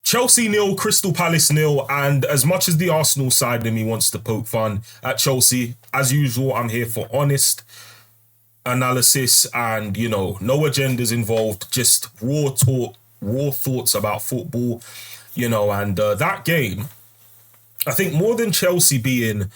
Chelsea nil, Crystal Palace nil, and as much as the Arsenal side of me wants to poke fun at Chelsea, as usual, I'm here for honest analysis and, no agendas involved, just raw thoughts about football, and that game, I think more than Chelsea being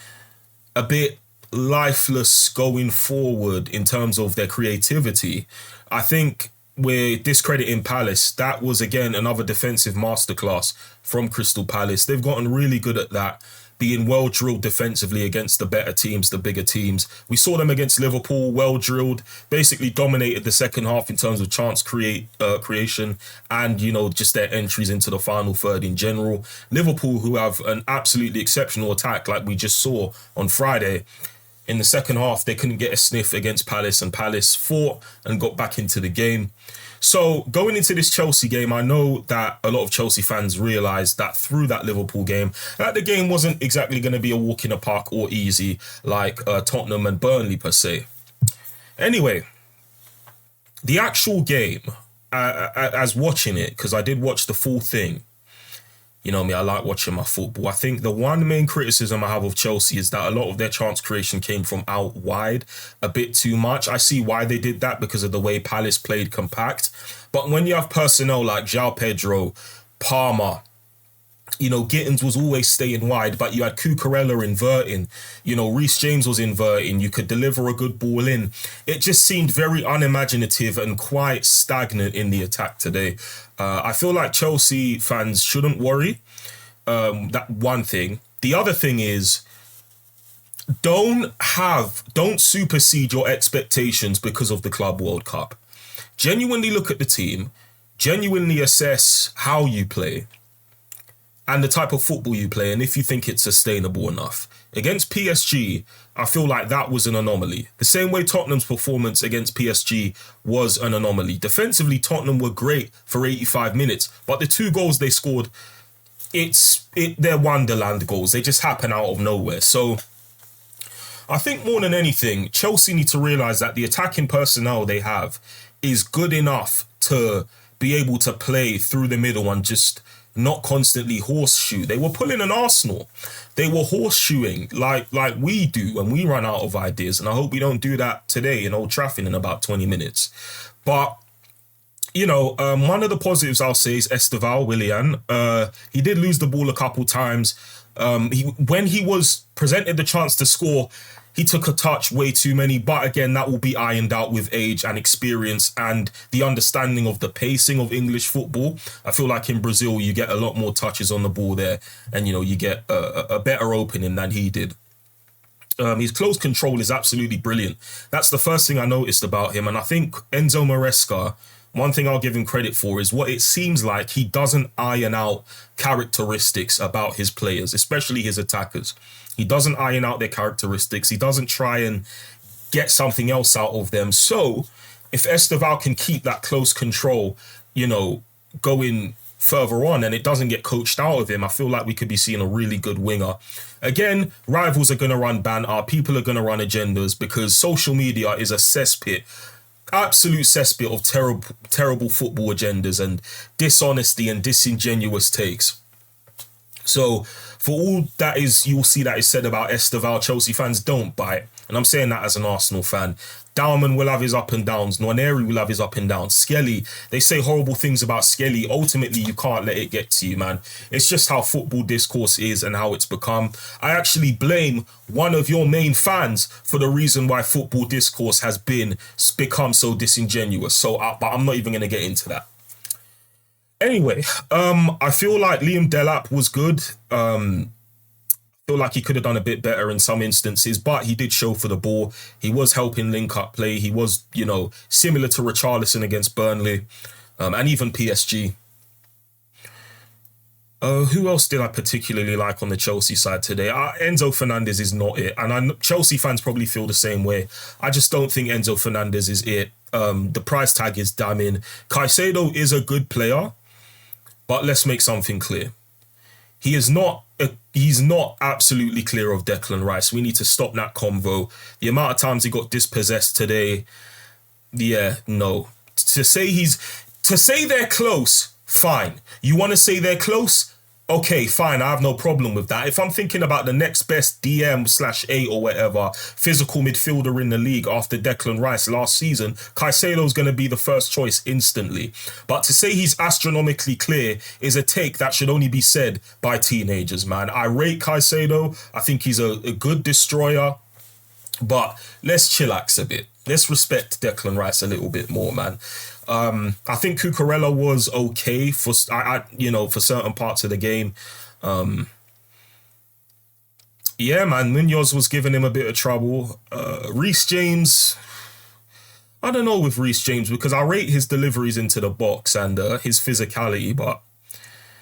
a bit lifeless going forward in terms of their creativity, I think we're discrediting Palace. That was, again, another defensive masterclass from Crystal Palace. They've gotten really good at that, being well-drilled defensively against the better teams, the bigger teams. We saw them against Liverpool, well-drilled, basically dominated the second half in terms of chance creation and, just their entries into the final third in general. Liverpool, who have an absolutely exceptional attack like we just saw on Friday, in the second half, they couldn't get a sniff against Palace, and Palace fought and got back into the game. So going into this Chelsea game, I know that a lot of Chelsea fans realised that through that Liverpool game, that the game wasn't exactly going to be a walk in the park or easy like Tottenham and Burnley per se. Anyway, the actual game, as watching it, because I did watch the full thing, you know me, I like watching my football. I think the one main criticism I have of Chelsea is that a lot of their chance creation came from out wide a bit too much. I see why they did that because of the way Palace played compact. But when you have personnel like João Pedro, Palmer, Gittins was always staying wide, but you had Cucurella inverting, Reece James was inverting, you could deliver a good ball in. It just seemed very unimaginative and quite stagnant in the attack today. I feel like Chelsea fans shouldn't worry. That one thing. The other thing is, don't supersede your expectations because of the Club World Cup. Genuinely look at the team, genuinely assess how you play, and the type of football you play, and if you think it's sustainable enough. Against PSG, I feel like that was an anomaly. The same way Tottenham's performance against PSG was an anomaly. Defensively, Tottenham were great for 85 minutes, but the 2 goals they scored, they're Wonderland goals. They just happen out of nowhere. So I think more than anything, Chelsea need to realise that the attacking personnel they have is good enough to be able to play through the middle and just not constantly horseshoe. They were pulling an Arsenal. They were horseshoeing like we do when we run out of ideas. And I hope we don't do that today in Old Trafford in about 20 minutes. But, one of the positives I'll say is Esteval Willian. He did lose the ball a couple times. When he was presented the chance to score, he took a touch, way too many. But again, that will be ironed out with age and experience and the understanding of the pacing of English football. I feel like in Brazil, you get a lot more touches on the ball there. And, you get a better opening than he did. His close control is absolutely brilliant. That's the first thing I noticed about him. And I think Enzo Maresca, one thing I'll give him credit for is what it seems like he doesn't iron out characteristics about his players, especially his attackers. He doesn't iron out their characteristics. He doesn't try and get something else out of them. So if Esteval can keep that close control, going further on and it doesn't get coached out of him, I feel like we could be seeing a really good winger. Again, rivals are going to run banter. People are going to run agendas because social media is a cesspit. Absolute cesspit of terrible football agendas and dishonesty and disingenuous takes. So for all that is, you'll see that is said about Esteval, Chelsea fans don't bite. And I'm saying that as an Arsenal fan. Daumann will have his up and downs. Nwaneri will have his up and downs. Skelly, they say horrible things about Skelly. Ultimately, you can't let it get to you, man. It's just how football discourse is and how it's become. I actually blame one of your main fans for the reason why football discourse has become so disingenuous. But I'm not even going to get into that. Anyway, I feel like Liam Delap was good. I feel like he could have done a bit better in some instances, but he did show for the ball. He was helping link up play. He was, similar to Richarlison against Burnley and even PSG. Who else did I particularly like on the Chelsea side today? Enzo Fernandez is not it. And Chelsea fans probably feel the same way. I just don't think Enzo Fernandez is it. The price tag is damning. Caicedo is a good player. But let's make something clear. He's not absolutely clear of Declan Rice. We need to stop that convo. The amount of times he got dispossessed today, no. To say they're close Fine. You want to say they're close? Okay, fine. I have no problem with that. If I'm thinking about the next best DM/8 or whatever physical midfielder in the league after Declan Rice last season, Caicedo's going to be the first choice instantly. But to say he's astronomically clear is a take that should only be said by teenagers, man. I rate Caicedo. I think he's a good destroyer. But let's chillax a bit. Let's respect Declan Rice a little bit more, man. I think Cucurella was okay for for certain parts of the game. Yeah, man, Munoz was giving him a bit of trouble. Reece James, I don't know with Reece James because I rate his deliveries into the box and his physicality, but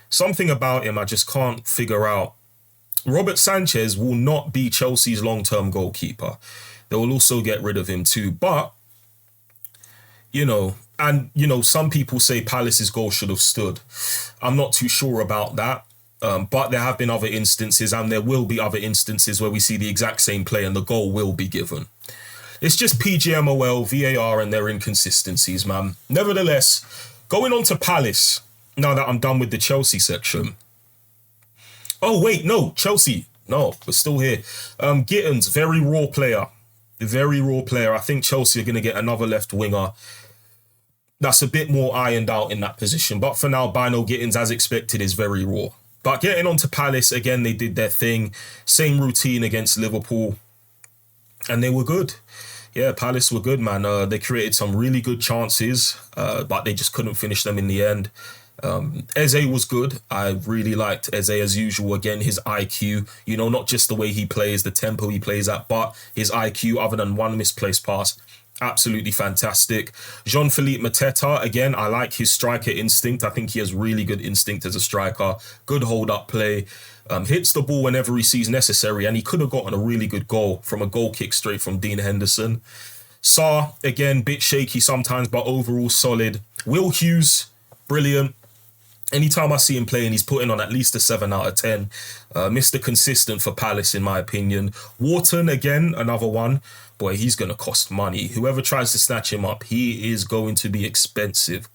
something about him I just can't figure out. Robert Sanchez will not be Chelsea's long-term goalkeeper. They will also get rid of him too, but some people say Palace's goal should have stood. I'm not too sure about that. But there have been other instances and there will be other instances where we see the exact same play and the goal will be given. It's just PGMOL, VAR and their inconsistencies, man. Nevertheless, going on to Palace, now that I'm done with the Chelsea section. Oh, wait, no, Chelsea. No, we're still here. Gittins, very raw player. Very raw player. I think Chelsea are going to get another left winger that's a bit more ironed out in that position. But for now, Bino Gittins, as expected, is very raw. But getting on to Palace, again, they did their thing. Same routine against Liverpool. And they were good. Yeah, Palace were good, man. They created some really good chances, but they just couldn't finish them in the end. Eze was good. I really liked Eze as usual. Again, his IQ, not just the way he plays, the tempo he plays at, but his IQ, other than one misplaced pass. Absolutely fantastic. Jean-Philippe Mateta, again, I like his striker instinct. I think he has really good instinct as a striker. Good hold-up play. Hits the ball whenever he sees necessary, and he could have gotten a really good goal from a goal kick straight from Dean Henderson. Sarr, again, bit shaky sometimes, but overall solid. Will Hughes, brilliant. Anytime I see him playing, he's putting on at least a 7 out of 10. Mr. Consistent for Palace, in my opinion. Wharton, again, another one. Boy, he's going to cost money. Whoever tries to snatch him up, he is going to be expensive.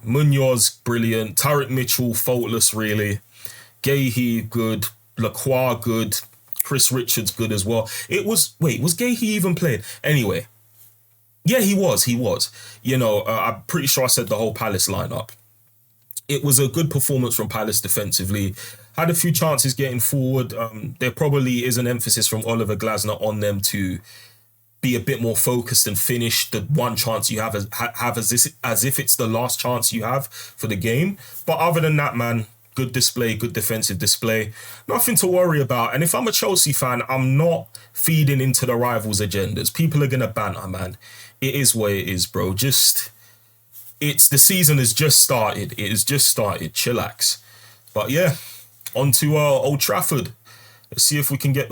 Munoz, brilliant. Tarek Mitchell, faultless, really. Gahey, good. Lacroix, good. Chris Richards, good as well. Was Gahey even playing? Anyway. Yeah, he was. I'm pretty sure I said the whole Palace lineup. It was a good performance from Palace defensively. Had a few chances getting forward. There probably is an emphasis from Oliver Glasner on them to be a bit more focused and finish the one chance you have as if it's the last chance you have for the game. But other than that, man, good display, good defensive display. Nothing to worry about. And if I'm a Chelsea fan, I'm not feeding into the rivals' agendas. People are going to banter, man. It is what it is, bro. The season has just started. It has just started. Chillax. But yeah, on to Old Trafford. Let's see if we can get the